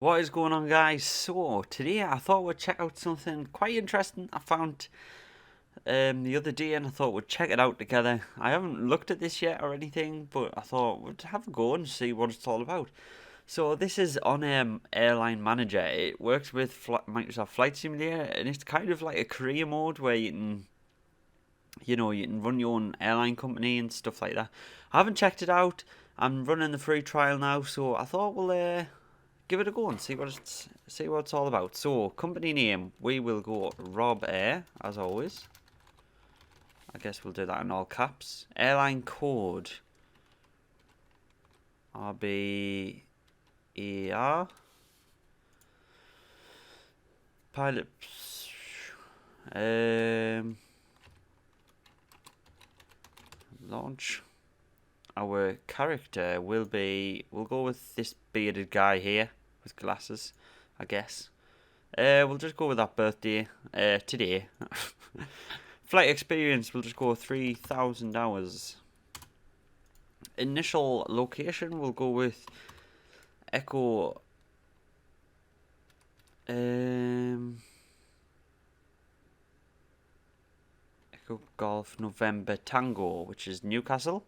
What is going on, guys? So today I thought we'd check out something quite interesting I found the other day, and I thought we'd check it out together. I haven't looked at this yet or anything, but I thought we'd have a go and see what it's all about. So this is OnAir Airline Manager. It works with Microsoft Flight Simulator, and it's kind of like a career mode where you can run your own airline company and stuff like that. I haven't checked it out. I'm running the free trial now, so I thought we'll give it a go and see what it's all about. So, company name, we will go RobAir, as always. I guess we'll do that in all caps. Airline code, RBER. Pilot, launch. Our character will we'll go with this bearded guy here with glasses, I guess. We'll just go with that birthday, today. Flight experience, we'll just go 3,000 hours. Initial location, we'll go with Echo, Echo Golf November Tango, which is Newcastle.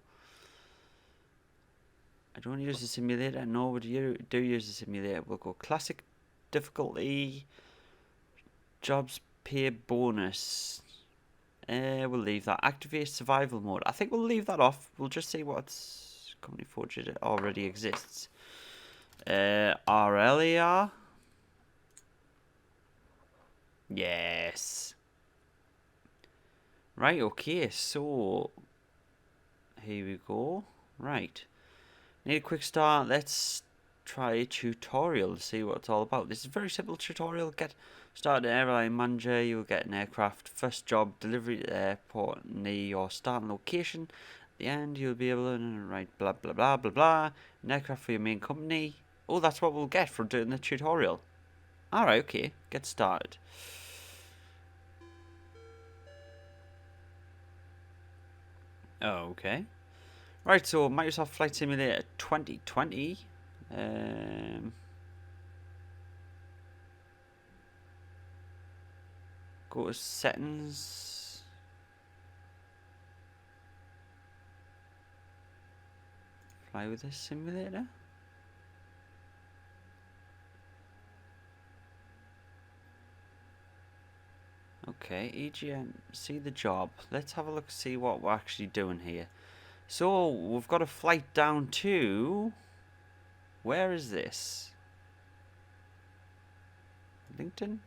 I don't use a simulator. No, but you do use a simulator. We'll go classic difficulty. Jobs pay bonus. We'll leave that. Activate survival mode. I think we'll leave that off. We'll just see what's company forge it already exists. RLER. Yes. Right, okay, so here we go. Right. Need a quick start. Let's try a tutorial to see what it's all about. This is a very simple tutorial. Get started an airline manager. You'll get an aircraft. First job, delivery to the airport near your starting location. At the end, you'll be able to write blah blah blah blah blah. An aircraft for your main company. Oh, that's what we'll get for doing the tutorial. Alright, okay. Get started. Okay. Right, so Microsoft Flight Simulator 2020. Go to settings. Fly with this simulator. Okay, EGN, see the job. Let's have a look, see what we're actually doing here. So, we've got a flight down to... Where is this? Lincoln?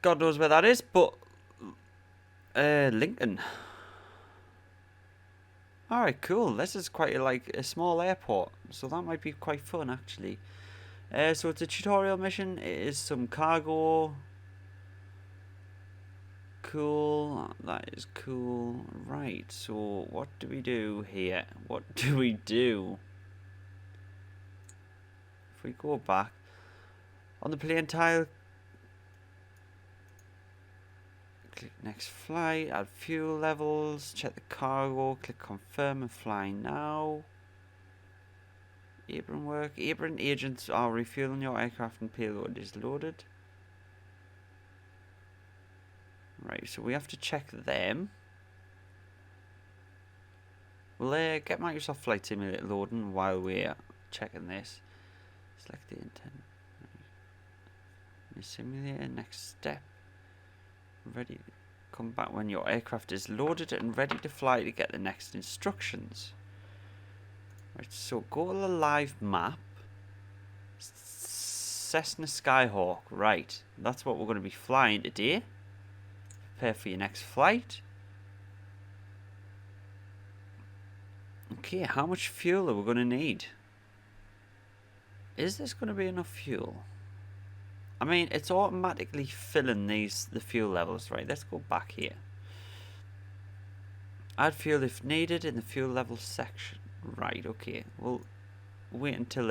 God knows where that is, but... Lincoln. Alright, cool. This is quite like a small airport, so that might be quite fun, actually. So it's a tutorial mission. It is some cargo... Cool, that is cool. Right, so what do we do here? What do we do? If we go back on the plane tile, click next flight, add fuel levels, check the cargo, click confirm and fly now. Apron work. Apron agents are refueling your aircraft and payload is loaded. Right, so we have to check them. We'll get Microsoft Flight Simulator loading while we're checking this. Select the intent. Right. Simulator, next step. Ready to come back when your aircraft is loaded and ready to fly to get the next instructions. Right, so go to the live map. Cessna Skyhawk, right. That's what we're going to be flying today. Prepare for your next flight. Okay, how much fuel are we going to need? Is this going to be enough fuel? I mean, it's automatically filling the fuel levels, right? Let's go back here. Add fuel if needed in the fuel level section. Right, okay. We'll wait until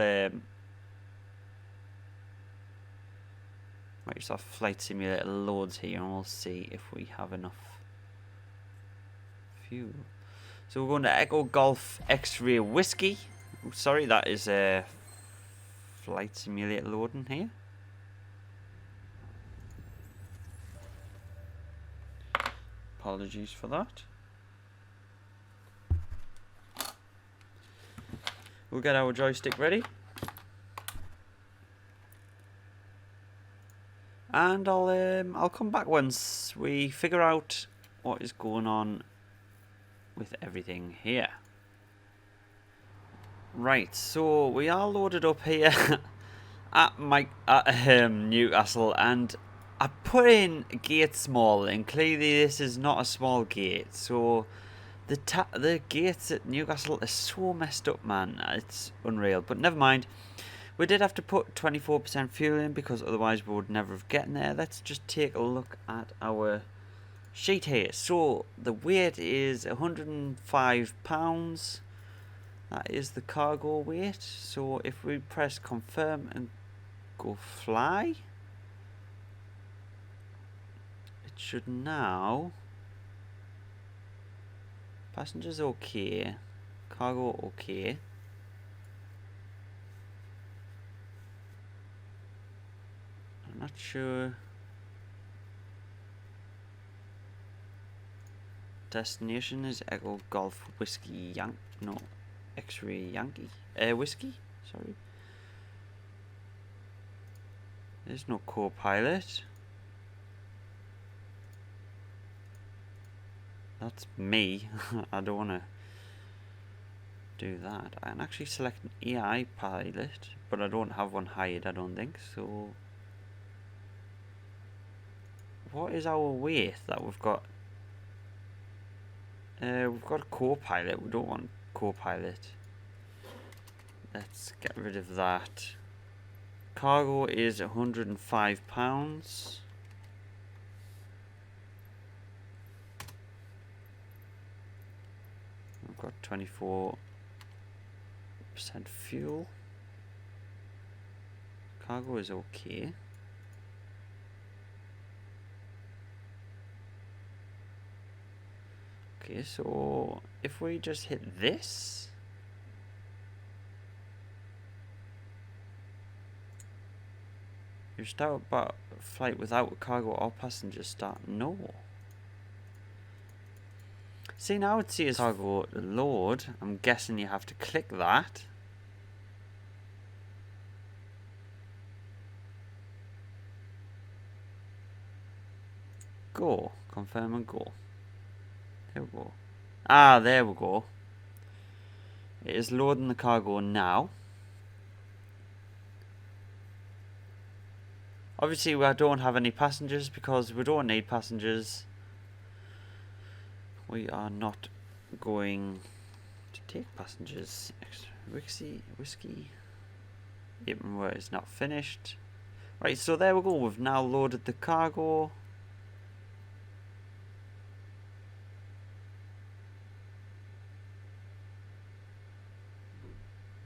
Microsoft Flight Simulator loads here, and we'll see if we have enough fuel. So we're going to Echo Golf X-Ray Whiskey. Sorry, that is flight simulator loading here. Apologies for that. We'll get our joystick ready. And I'll come back once we figure out what is going on with everything here. Right, so we are loaded up here at Newcastle, and I put in gate small, and clearly this is not a small gate. So the gates at Newcastle are so messed up, man. It's unreal. But never mind. We did have to put 24% fuel in because otherwise we would never have gotten there. Let's just take a look at our sheet here. So the weight is £105. That is the cargo weight. So if we press confirm and go fly, it should now. Passengers okay. Cargo okay. I'm not sure. Destination is Echo Golf Whiskey X-Ray Yankee. Whiskey? Sorry. There's no co-pilot. That's me. I don't want to do that. I can actually select an AI pilot, but I don't have one hired, I don't think. So, what is our weight that we've got? We've got a co-pilot. We don't want co-pilot. Let's get rid of that. Cargo is £105. We've got 24% fuel. Cargo is okay. Okay, so if we just hit this, you start about a flight without cargo or passengers start. No. See, now it says cargo load. I'm guessing you have to click that. Go. Confirm and go. There we go. Ah, there we go. It is loading the cargo now. Obviously, we don't have any passengers because we don't need passengers. We are not going to take passengers. Whiskey. Even where it's not finished. Right, so there we go. We've now loaded the cargo.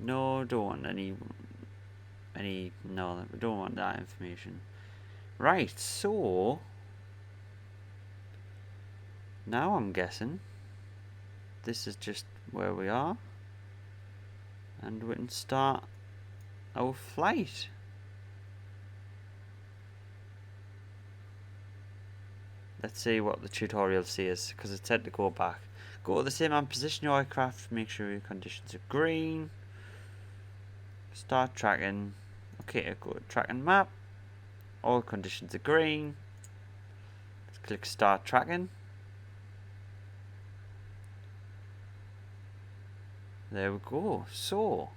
No, don't want any. No, we don't want that information. Right, so now I'm guessing this is just where we are, and we can start our flight. Let's see what the tutorial says, because it said to go back. Go to the same and position your aircraft, make sure your conditions are green. Start tracking. Okay, go to tracking map. All conditions are green. Let's click start tracking. There we go. So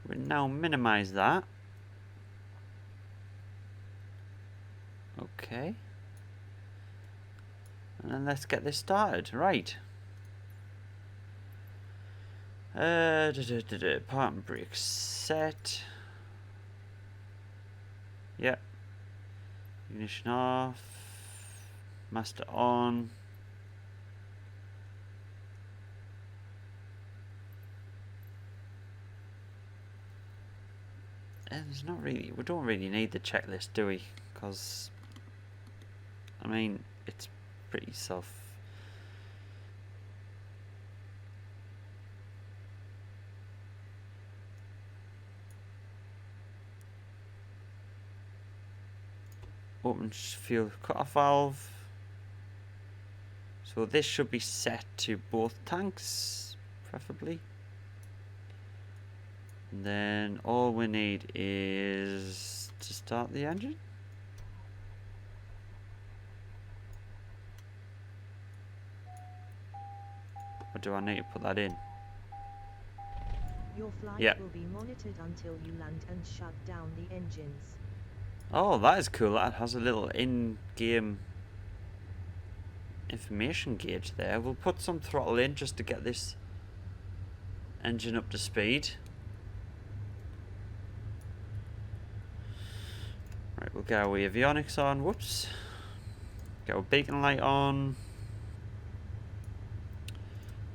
we'll now minimize that. Okay. And then let's get this started. Right. Part and brake set. Yep. Ignition off. Master on. There's not really. We don't really need the checklist, do we? Because I mean, it's pretty self. Open fuel cut-off valve. So this should be set to both tanks, preferably. And then all we need is to start the engine. Or do I need to put that in? Your flight will be monitored until you land and shut down the engines. Oh, that is cool. That has a little in-game information gauge there. We'll put some throttle in just to get this engine up to speed. Right, we'll get our avionics on. Whoops. Get our beacon light on.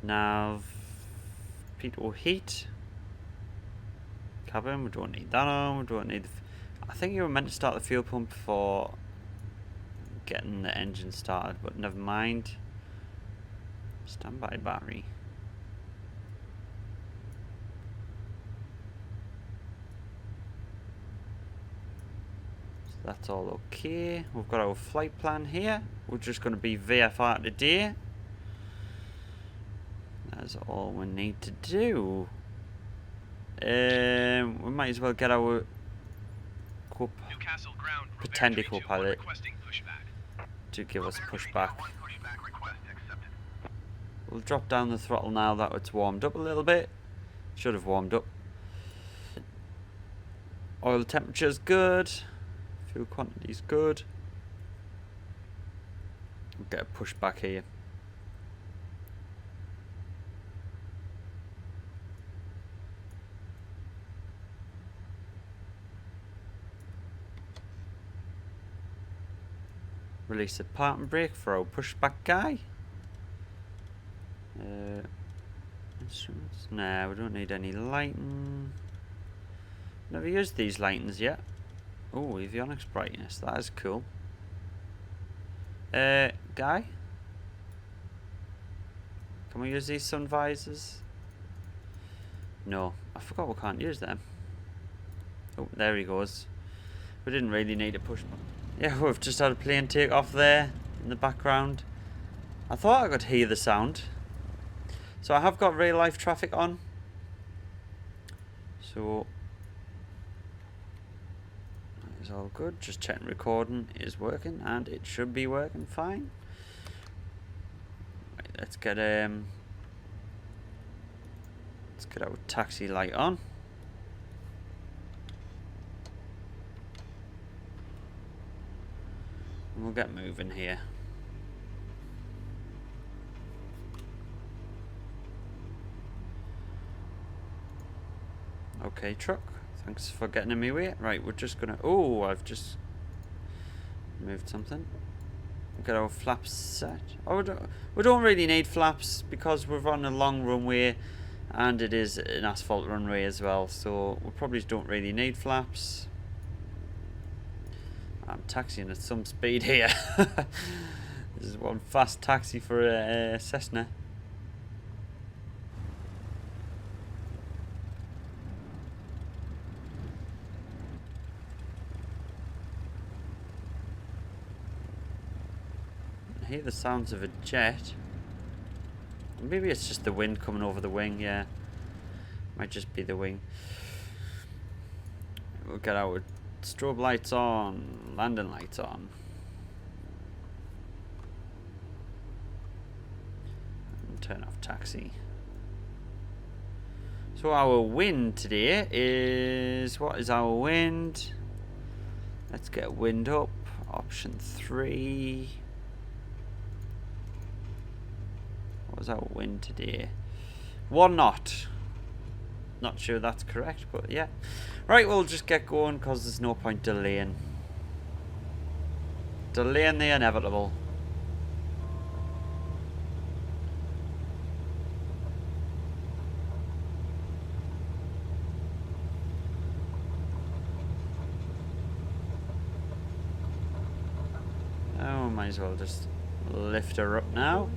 Nav, pitot heat. Cabin, we don't need that on. We don't need. I think you were meant to start the fuel pump for getting the engine started, but never mind. Standby battery. So that's all okay. We've got our flight plan here. We're just going to be VFR today. That's all we need to do. We might as well get our pretending co-pilot to give us pushback. We'll drop down the throttle now that it's warmed up a little bit. Should have warmed up. Oil temperature's good. Fuel quantity's good. We'll get a pushback here. Release a parking brake for our pushback guy. Instruments. Nah, we don't need any lighting. Never used these lightings yet. Oh, avionics brightness. That is cool. Guy? Can we use these sun visors? No. I forgot we can't use them. Oh, there he goes. We didn't really need a push. Yeah, we've just had a plane take off there in the background. I thought I could hear the sound. So I have got real life traffic on. So it's all good. Just checking recording is working, and it should be working fine. Right, let's get our taxi light on. We'll get moving here. Okay, truck. Thanks for getting in my way. Right, we're just gonna. Oh, I've just moved something. We'll get our flaps set. Oh, we don't really need flaps because we're on a long runway, and it is an asphalt runway as well. So we probably don't really need flaps. I'm taxiing at some speed here. This is one fast taxi for a Cessna. I hear the sounds of a jet. Maybe it's just the wind coming over the wing, yeah. Might just be the wing. We'll get our strobe lights on, landing lights on. And turn off taxi. So our wind today is, what is our wind? Let's get wind up, option 3. What was our wind today? 1 knot. Not sure that's correct, but yeah. Right, we'll just get going because there's no point delaying. Delaying the inevitable. Oh, might as well just lift her up now.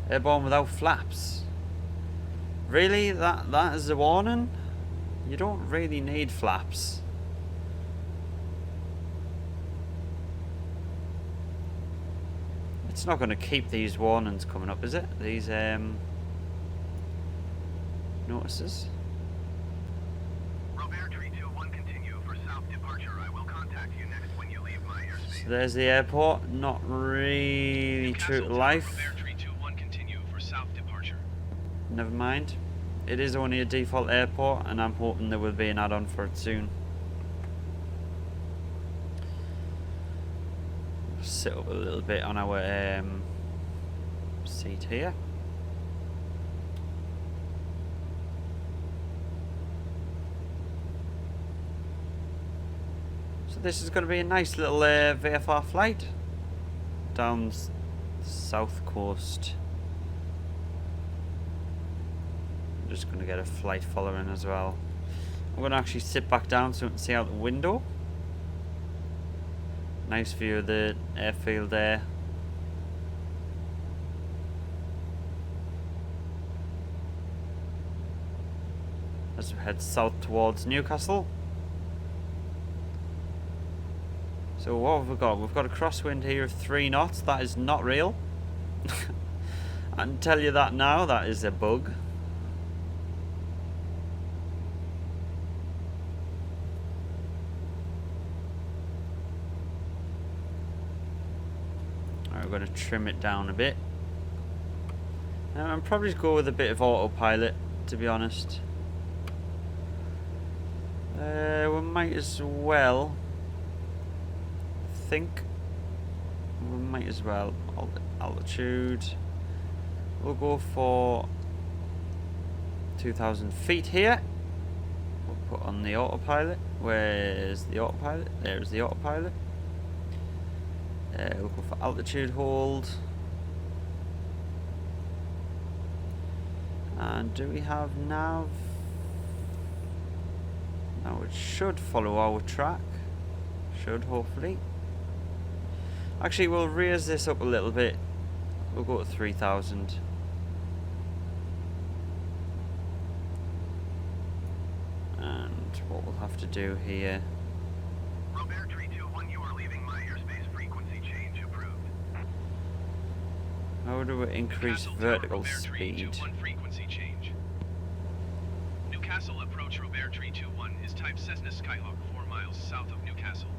Airborne without flaps. Really? That is a warning? You don't really need flaps. It's not going to keep these warnings coming up, is it? These notices. RobAir 321 continue for south departure. I will contact you next when you leave my airspace. So there's the airport. Not really true to life. RobAir 321 continue for south departure. Never mind. It is only a default airport, and I'm hoping there will be an add-on for it soon. Sit up a little bit on our seat here. So this is going to be a nice little VFR flight down the south coast. I'm just going to get a flight following as well. I'm going to actually sit back down so we can see out the window. Nice view of the airfield there. As we head south towards Newcastle. So what have we got? We've got a crosswind here of 3 knots. That is not real. I can tell you that now. That is a bug. We're going to trim it down a bit. I'm probably go with a bit of autopilot, to be honest. We might as well. I think we might as well. Altitude. We'll go for 2,000 feet here. We'll put on the autopilot. Where's the autopilot? There's the autopilot. We'll go for altitude hold. And do we have nav? Now it should follow our track. Should, hopefully. Actually, we'll raise this up a little bit. We'll go to 3,000. And what we'll have to do here. RobAir 321, you are leaving my airspace. Frequency change approved. How do we increase Newcastle vertical RobAir speed? 321 frequency change. Newcastle approach RobAir 321 is type Cessna Skyhawk 4 miles south of Newcastle.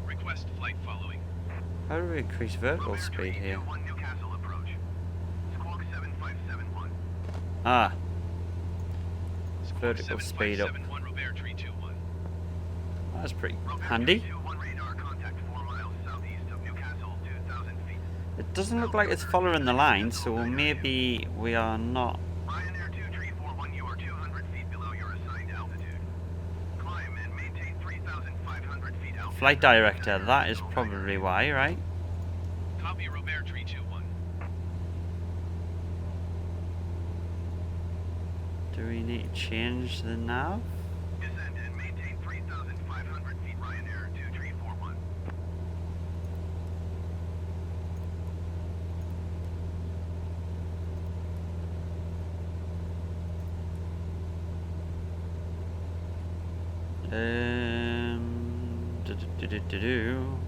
Request flight following. How do we increase vertical RobAir speed here? 321 Newcastle approach. Squawk 7571. Ah, Squawk vertical speed up. 7571 RobAir 321. That's pretty RobAir handy. 321 radar contact 4 miles southeast of Newcastle, 2,000 feet. It doesn't look like it's following the line, so maybe we are not. Ryanair 2341, you are 200 feet below your assigned altitude. Climb and maintain 3,500 feet altitude. Flight director, that is probably why, right? Copy RobAir 321. Do we need to change the nav? Descend and maintain 3,500 feet. Ryanair 2341. Do.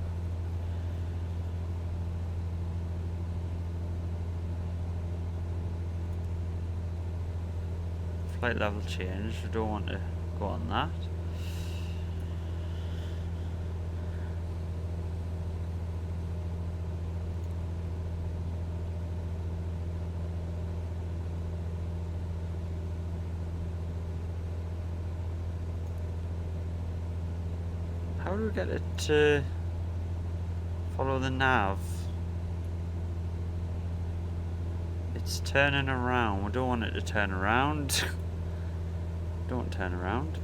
Flight level change. We don't want to go on that. How do we get it to follow the nav? It's turning around. We don't want it to turn around. Don't turn around.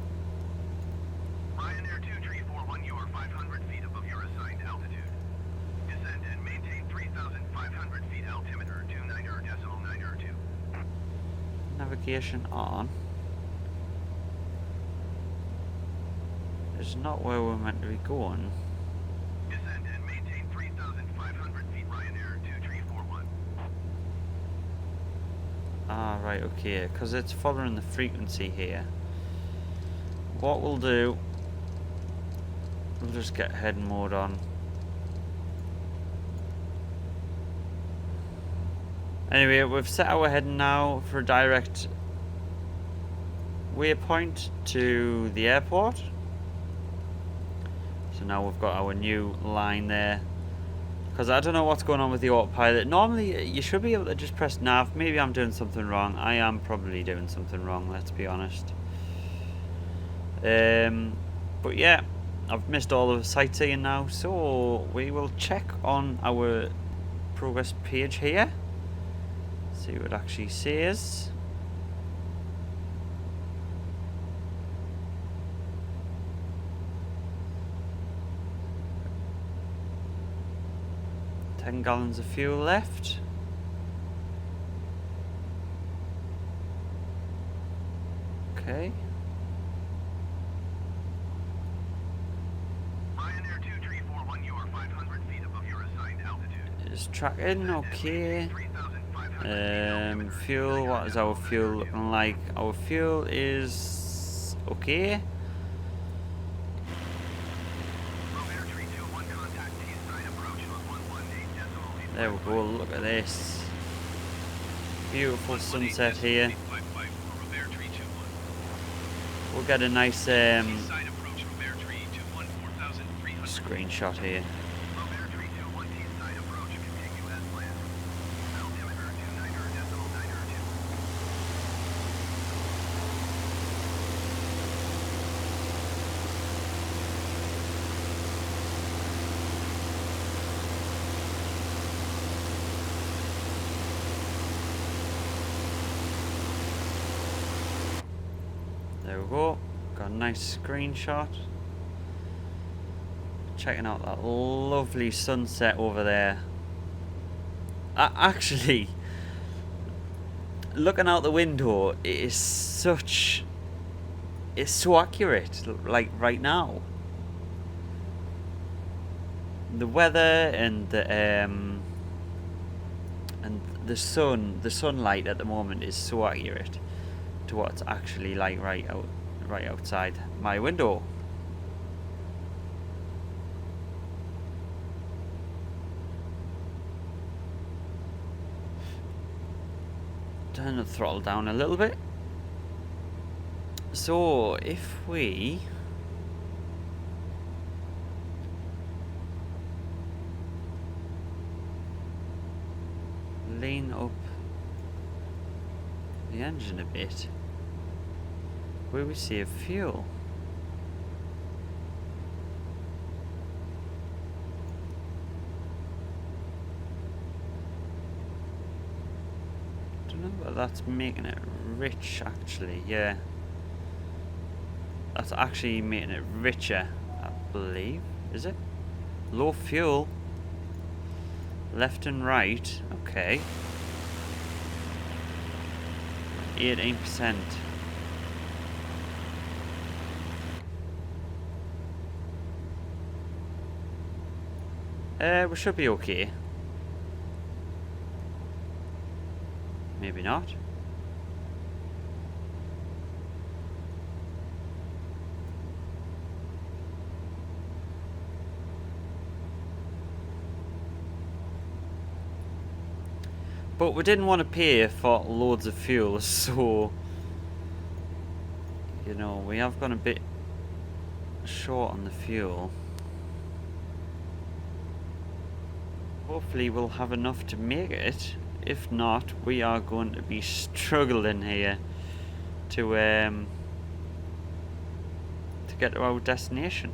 Ryanair 2341, you are 500 feet above your assigned altitude. Descend and maintain 3,500 feet. Altimeter 29.902. Navigation on. It's not where we're meant to be going. Descend and maintain 3,500 feet. Ryanair 2341. Ah, right, okay, because it's following the frequency here. What we'll do, we'll just get head mode on. Anyway, we've set our heading now for a direct waypoint to the airport. So now we've got our new line there. Because I don't know what's going on with the autopilot. Normally you should be able to just press nav. Maybe I'm doing something wrong. I am probably doing something wrong, let's be honest. But yeah, I've missed all of the sightseeing now, so we will check on our progress page here. See what it actually says. $10 gallons of fuel left. Okay. Ryanair 2341, you are 500 feet above your assigned altitude. It's tracking, okay. Fuel, what is our fuel looking like? Our fuel is okay. RobAir 321, contact T-side approach on 118.8. There we go, look at this. Beautiful sunset here. We'll get a nice screenshot here. RobAir 321, T-side approach, continue as planned. Altimeter 29.902. There we go. Got a nice screenshot. Checking out that lovely sunset over there. Actually, looking out the window, it's so accurate. Like right now, the weather and the sunlight at the moment is so accurate to what's actually like right outside my window. Turn the throttle down a little bit. So if we lean up the engine a bit, will we save fuel? Don't know, but that's making it rich actually. Yeah, that's actually making it richer, I believe. Is it? Low fuel, left and right. Okay, 18%. We should be okay. Maybe not. But we didn't want to pay for loads of fuel, so you know, we have gone a bit short on the fuel. Hopefully we'll have enough to make it. If not, we are going to be struggling here to get to our destination.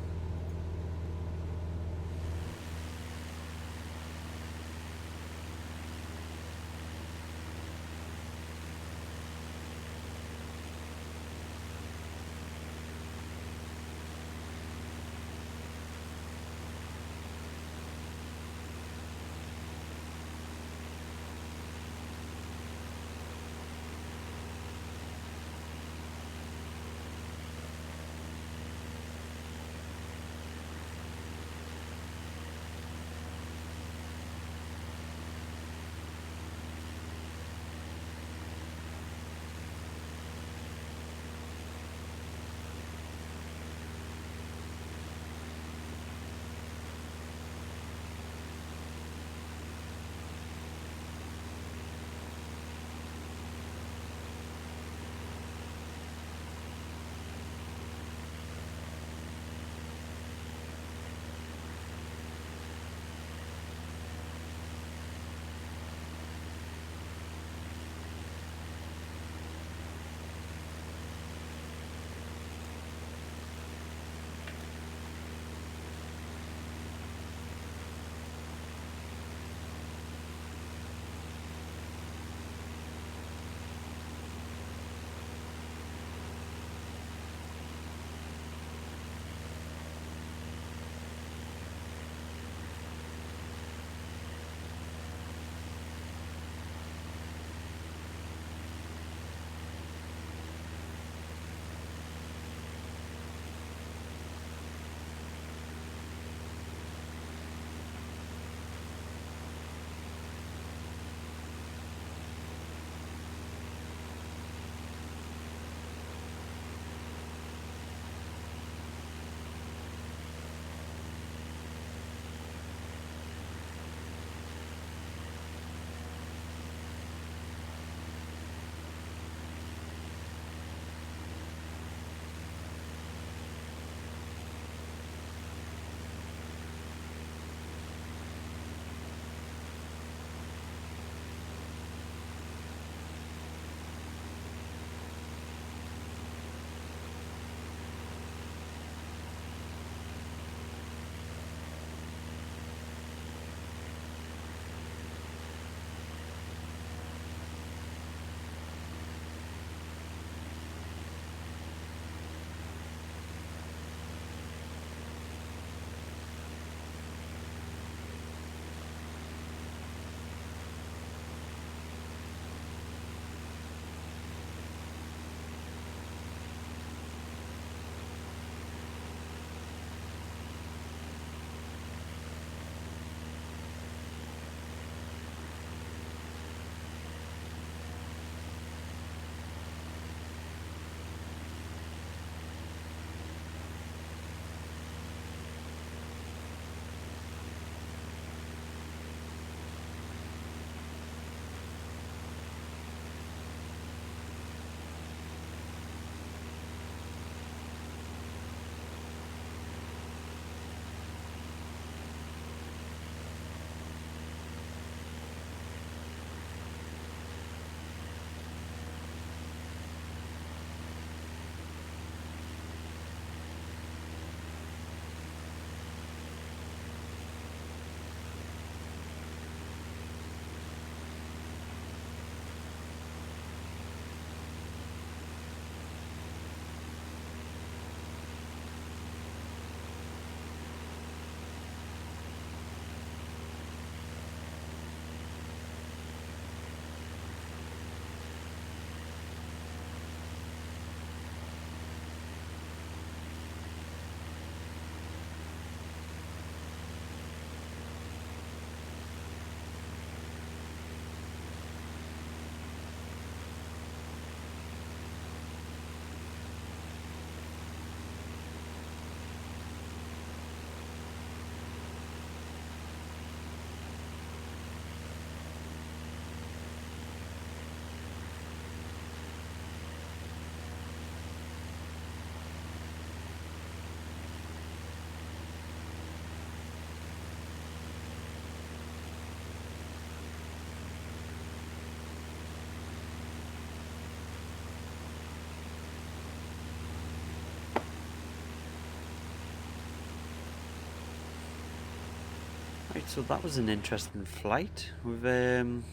Right, so that was an interesting flight with an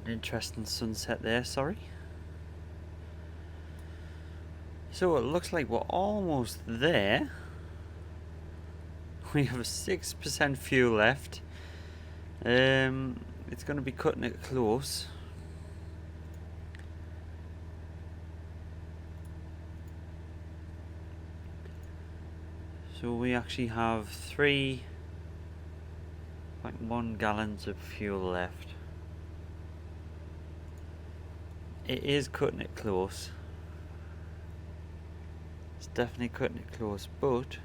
interesting sunset there, sorry. So it looks like we're almost there. We have 6% fuel left. It's going to be cutting it close. So we actually have 3.1 gallons of fuel left. It is cutting it close. It's definitely cutting it close, but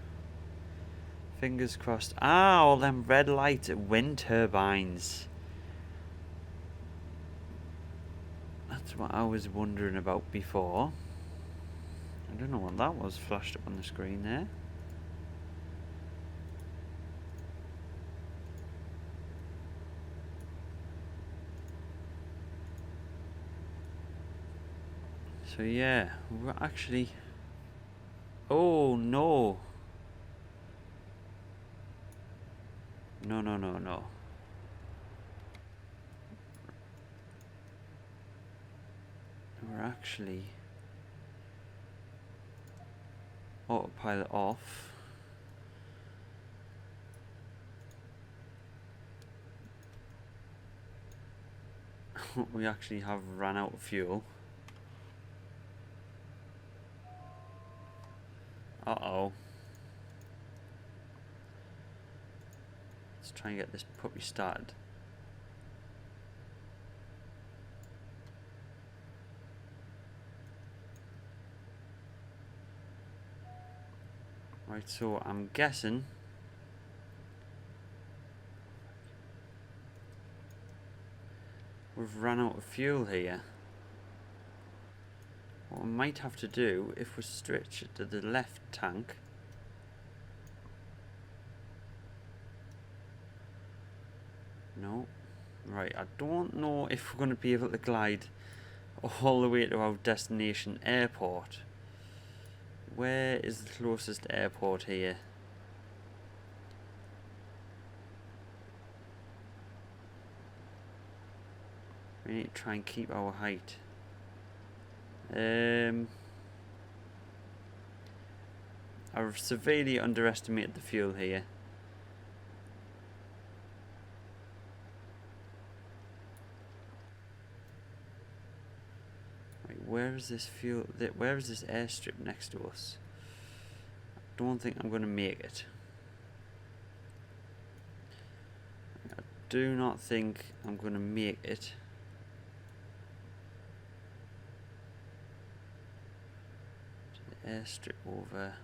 fingers crossed. Ah, all them red lights at wind turbines. That's what I was wondering about before. I don't know what that was flashed up on the screen there. So yeah, we're actually... Oh no! No, no, no, no. We're actually... autopilot off. We actually have ran out of fuel. Uh-oh. Let's try and get this puppy started. Right, so I'm guessing we've run out of fuel here. What we might have to do, if we stretch it to the left tank, no, right, I don't know if we're going to be able to glide all the way to our destination airport. Where is the closest airport here? We need to try and keep our height. I've severely underestimated the fuel here. Right, where is this fuel? Where is this airstrip next to us? I don't think I'm going to make it. I do not think I'm going to make it. Airstrip over.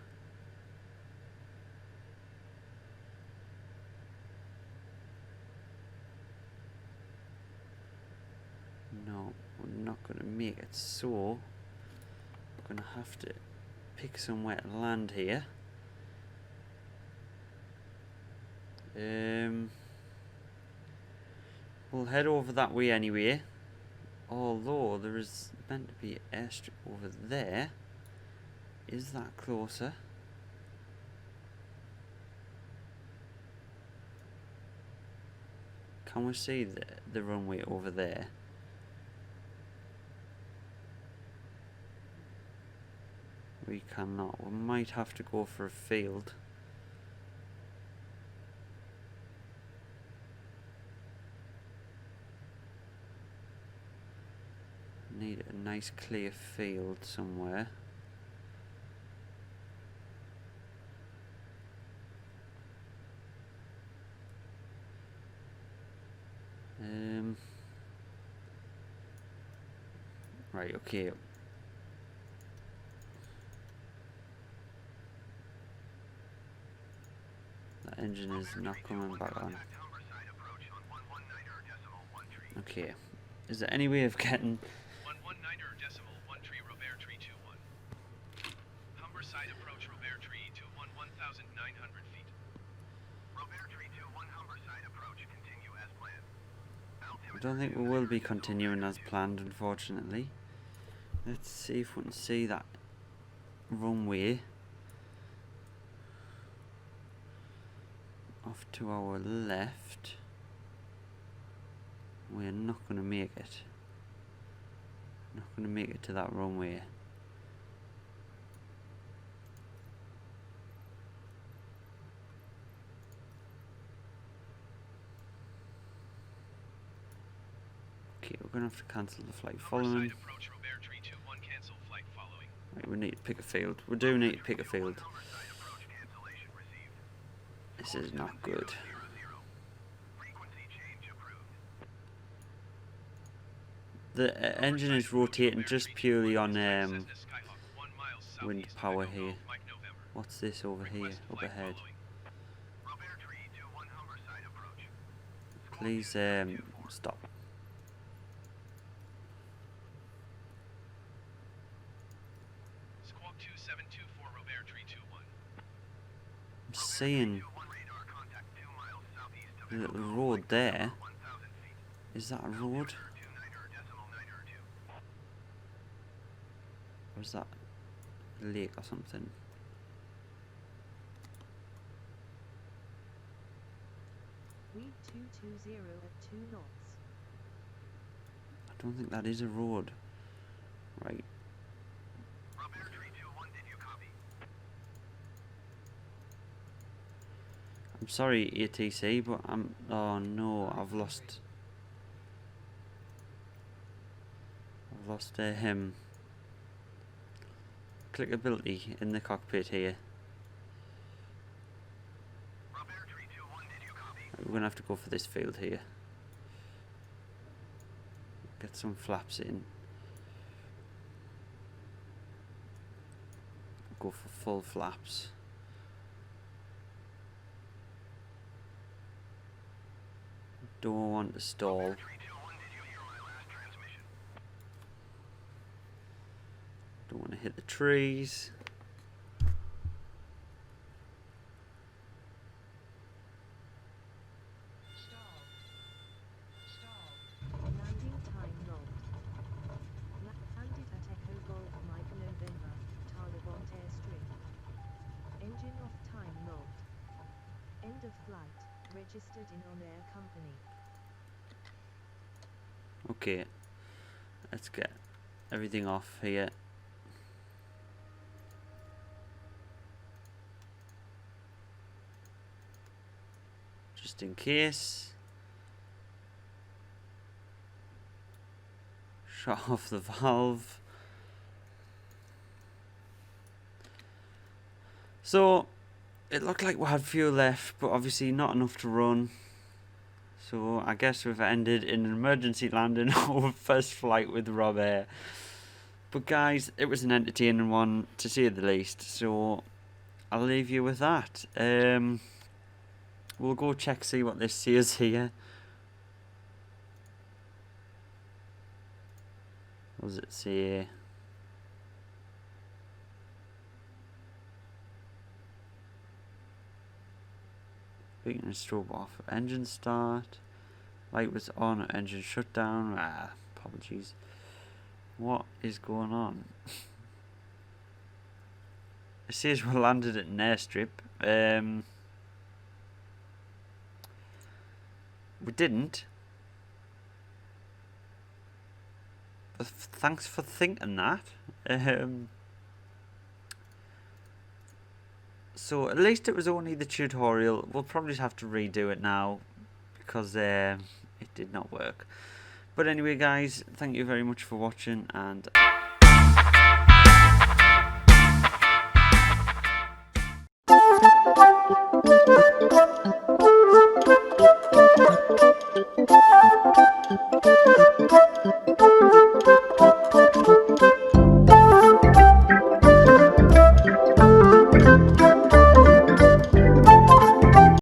No, we're not going to make it, so we're going to have to pick somewhere to land here. We'll head over that way anyway, although there is meant to be an airstrip over there. Is that closer? Can we see the runway over there? We cannot. We might have to go for a field. Need a nice clear field somewhere. Right, okay. That engine is not coming back on. Okay. Is there any way of getting... 119.13 RobAir tree 21. Humber side approach RobAir tree to 1,900 feet. RobAir tree 21 Humber side approach continue as planned. I don't think we will be continuing as planned, unfortunately. Let's see if we can see that runway. off to our left. We're not going to make it. Not going to make it to that runway. Okay, we're going to have to cancel the flight following. Side approach RobAir tree 21 cancel flight following. Right, we need to pick a field. We do need to pick a field. Side approach cancellation received. This is not good. 000. Frequency change approved. The engine is rotating just purely on Skyhawk 1 mile wind southeast, power Echo here. Golf, Mike November. What's this over here, Request up flight ahead? following. RobAir tree 21 Humber side approach. Please stop. Squawk 2724 RobAir tree 21. I'm seeing 21 radar contact 2 miles southeast of a little Echo Golf, road Mike there. November, 1000 feet. Is that a road? 29er.9er2. Or is that a lake or something? Read 220 at 2 knots. I don't think that is a road. Right. RobAir tree 21, did you copy? I'm sorry, ATC, but I'm. Oh no, I've lost. I've lost clickability in the cockpit here. RobAir tree 21, did you copy? Right, we're gonna have to go for this field here. Get some flaps in. Go for full flaps. Don't want to stall. RobAir tree 21, did you hear my last transmission? Don't want to hit the trees. Landing time logged. Landed at Echo Golf Mike November, Taliban airstrip. Engine off time logged. End of flight, registered in OnAir Company. Okay, let's get everything off here. Just in case. Shut off the valve. So, it looked like we had fuel left, but obviously not enough to run. So, I guess we've ended in an emergency landing our first flight with RobAir. But guys, it was an entertaining one, to say the least. So, I'll leave you with that. We'll go check, see what this says here. What does it say? Beacon and strobe off. Engine start. Light was on. Engine shut down. Apologies. What is going on? It says we landed at an airstrip. We didn't. But thanks for thinking that. So at least it was only the tutorial. We'll probably just have to redo it now because it did not work. But anyway guys, thank you very much for watching, and